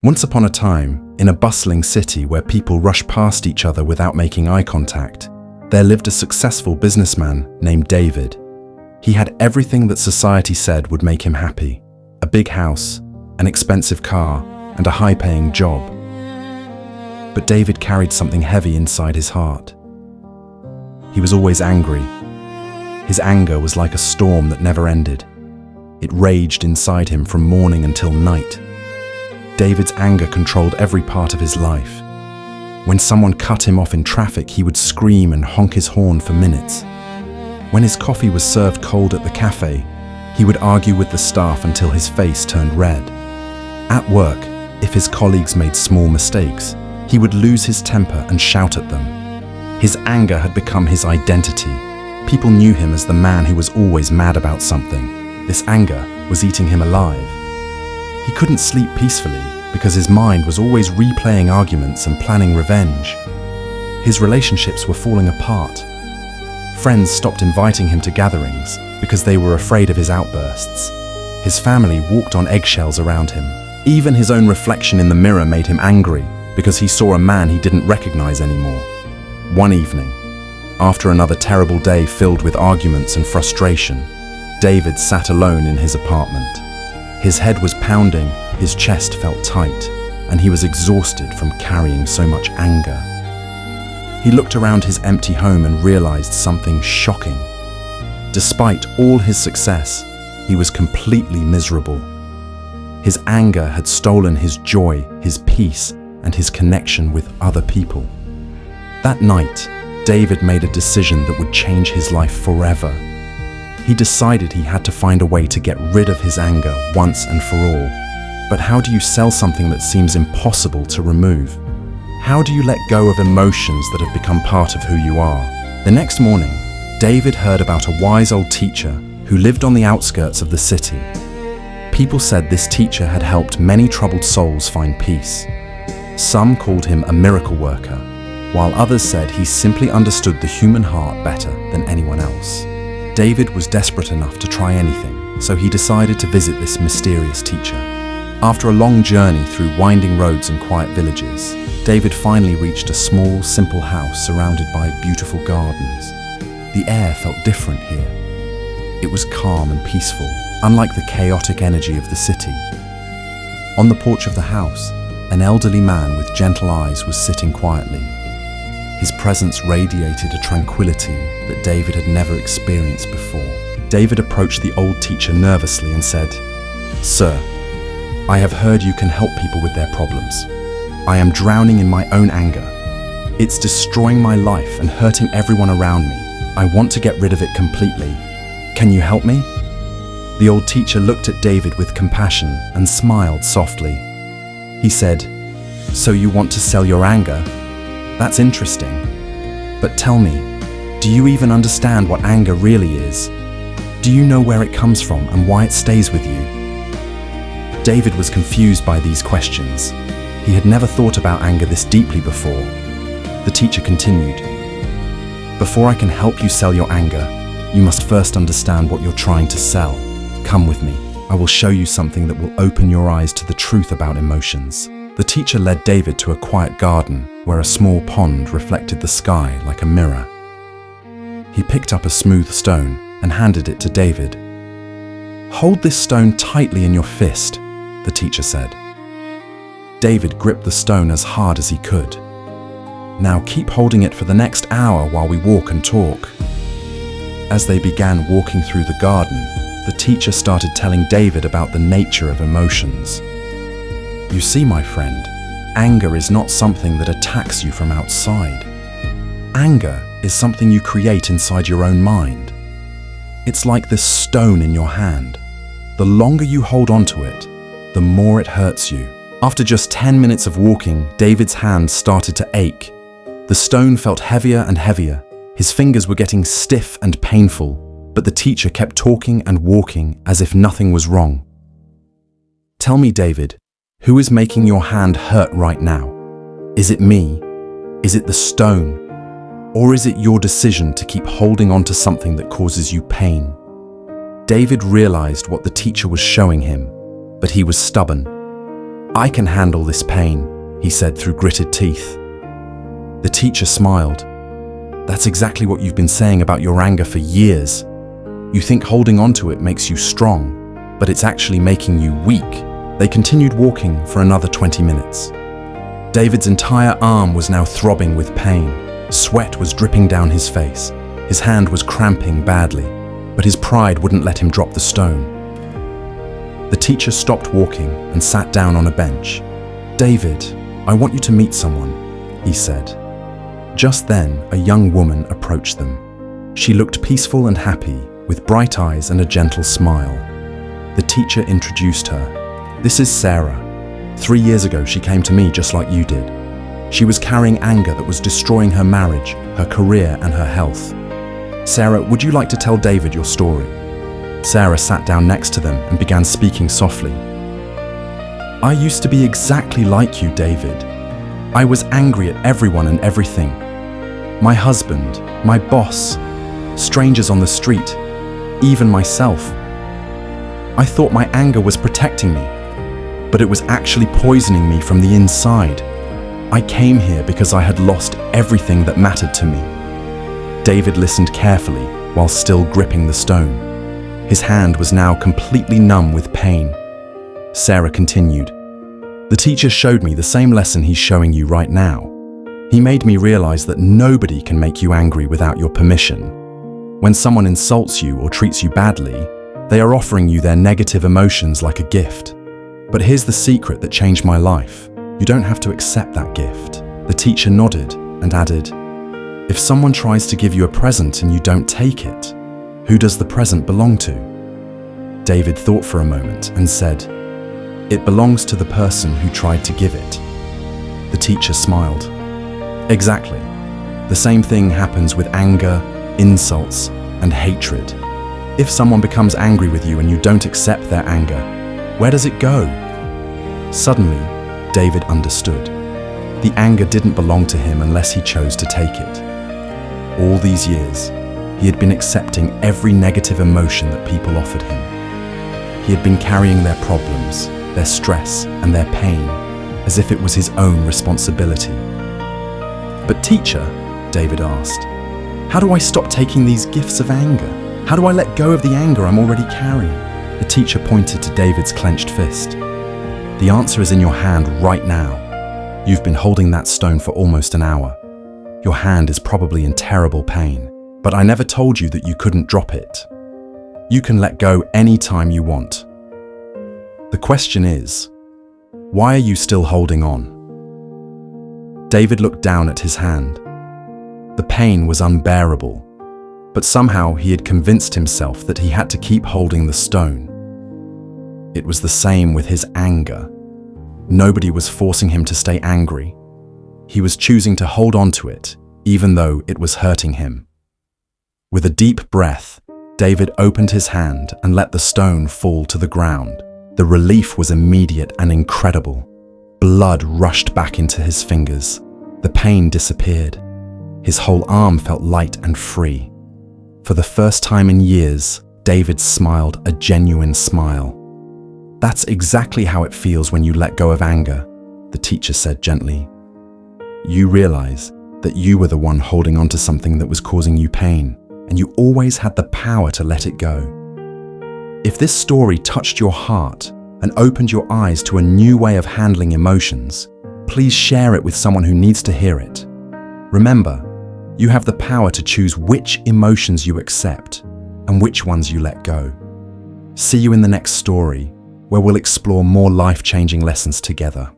Once upon a time, in a bustling city where people rush past each other without making eye contact, there lived a successful businessman named David. He had everything that society said would make him happy: a big house, an expensive car, and a high-paying job. But David carried something heavy inside his heart. He was always angry. His anger was like a storm that never ended. It raged inside him from morning until night. David's anger controlled every part of his life. When someone cut him off in traffic, he would scream and honk his horn for minutes. When his coffee was served cold at the cafe, he would argue with the staff until his face turned red. At work, if his colleagues made small mistakes, he would lose his temper and shout at them. His anger had become his identity. People knew him as the man who was always mad about something. This anger was eating him alive. He couldn't sleep peacefully because his mind was always replaying arguments and planning revenge. His relationships were falling apart. Friends stopped inviting him to gatherings because they were afraid of his outbursts. His family walked on eggshells around him. Even his own reflection in the mirror made him angry because he saw a man he didn't recognize anymore. One evening, after another terrible day filled with arguments and frustration, David sat alone in his apartment. His head was pounding, his chest felt tight, and he was exhausted from carrying so much anger. He looked around his empty home and realized something shocking. Despite all his success, he was completely miserable. His anger had stolen his joy, his peace, and his connection with other people. That night, David made a decision that would change his life forever. He decided he had to find a way to get rid of his anger once and for all. But how do you sell something that seems impossible to remove? How do you let go of emotions that have become part of who you are? The next morning, David heard about a wise old teacher who lived on the outskirts of the city. People said this teacher had helped many troubled souls find peace. Some called him a miracle worker, while others said he simply understood the human heart better than anyone else. David was desperate enough to try anything, so he decided to visit this mysterious teacher. After a long journey through winding roads and quiet villages, David finally reached a small, simple house surrounded by beautiful gardens. The air felt different here. It was calm and peaceful, unlike the chaotic energy of the city. On the porch of the house, an elderly man with gentle eyes was sitting quietly. His presence radiated a tranquility that David had never experienced before. David approached the old teacher nervously and said, "Sir, I have heard you can help people with their problems. I am drowning in my own anger. It's destroying my life and hurting everyone around me. I want to get rid of it completely. Can you help me?" The old teacher looked at David with compassion and smiled softly. He said, "So you want to sell your anger? That's interesting. But tell me, do you even understand what anger really is? Do you know where it comes from and why it stays with you?" David was confused by these questions. He had never thought about anger this deeply before. The teacher continued, "Before I can help you sell your anger, you must first understand what you're trying to sell. Come with me. I will show you something that will open your eyes to the truth about emotions." The teacher led David to a quiet garden where a small pond reflected the sky like a mirror. He picked up a smooth stone and handed it to David. "Hold this stone tightly in your fist," the teacher said. David gripped the stone as hard as he could. "Now keep holding it for the next hour while we walk and talk." As they began walking through the garden, the teacher started telling David about the nature of emotions. "You see, my friend, anger is not something that attacks you from outside. Anger is something you create inside your own mind. It's like this stone in your hand. The longer you hold onto it, the more it hurts you." After just 10 minutes of walking, David's hands started to ache. The stone felt heavier and heavier. His fingers were getting stiff and painful, but the teacher kept talking and walking as if nothing was wrong. "Tell me, David, who is making your hand hurt right now? Is it me? Is it the stone? Or is it your decision to keep holding on to something that causes you pain?" David realized what the teacher was showing him, but he was stubborn. "I can handle this pain," he said through gritted teeth. The teacher smiled. "That's exactly what you've been saying about your anger for years. You think holding on to it makes you strong, but it's actually making you weak." They continued walking for another 20 minutes. David's entire arm was now throbbing with pain. Sweat was dripping down his face. His hand was cramping badly, but his pride wouldn't let him drop the stone. The teacher stopped walking and sat down on a bench. "David, I want you to meet someone," he said. Just then, a young woman approached them. She looked peaceful and happy, with bright eyes and a gentle smile. The teacher introduced her. "This is Sarah. 3 years ago, she came to me just like you did. She was carrying anger that was destroying her marriage, her career, and her health. Sarah, would you like to tell David your story?" Sarah sat down next to them and began speaking softly. "I used to be exactly like you, David. I was angry at everyone and everything. My husband, my boss, strangers on the street, even myself. I thought my anger was protecting me, but it was actually poisoning me from the inside. I came here because I had lost everything that mattered to me." David listened carefully while still gripping the stone. His hand was now completely numb with pain. Sarah continued, "The teacher showed me the same lesson he's showing you right now. He made me realize that nobody can make you angry without your permission. When someone insults you or treats you badly, they are offering you their negative emotions like a gift. But here's the secret that changed my life. You don't have to accept that gift." The teacher nodded and added, "If someone tries to give you a present and you don't take it, who does the present belong to?" David thought for a moment and said, "It belongs to the person who tried to give it." The teacher smiled. "Exactly. The same thing happens with anger, insults, and hatred. If someone becomes angry with you and you don't accept their anger, where does it go?" Suddenly, David understood. The anger didn't belong to him unless he chose to take it. All these years, he had been accepting every negative emotion that people offered him. He had been carrying their problems, their stress, and their pain as if it was his own responsibility. "But teacher," David asked, "how do I stop taking these gifts of anger? How do I let go of the anger I'm already carrying?" The teacher pointed to David's clenched fist. "The answer is in your hand right now. You've been holding that stone for almost an hour. Your hand is probably in terrible pain, but I never told you that you couldn't drop it. You can let go any time you want. The question is, why are you still holding on?" David looked down at his hand. The pain was unbearable, but somehow he had convinced himself that he had to keep holding the stone. It was the same with his anger. Nobody was forcing him to stay angry. He was choosing to hold on to it, even though it was hurting him. With a deep breath, David opened his hand and let the stone fall to the ground. The relief was immediate and incredible. Blood rushed back into his fingers. The pain disappeared. His whole arm felt light and free. For the first time in years, David smiled a genuine smile. "That's exactly how it feels when you let go of anger," the teacher said gently. "You realize that you were the one holding on to something that was causing you pain, and you always had the power to let it go." If this story touched your heart and opened your eyes to a new way of handling emotions, please share it with someone who needs to hear it. Remember, you have the power to choose which emotions you accept and which ones you let go. See you in the next story, where we'll explore more life-changing lessons together.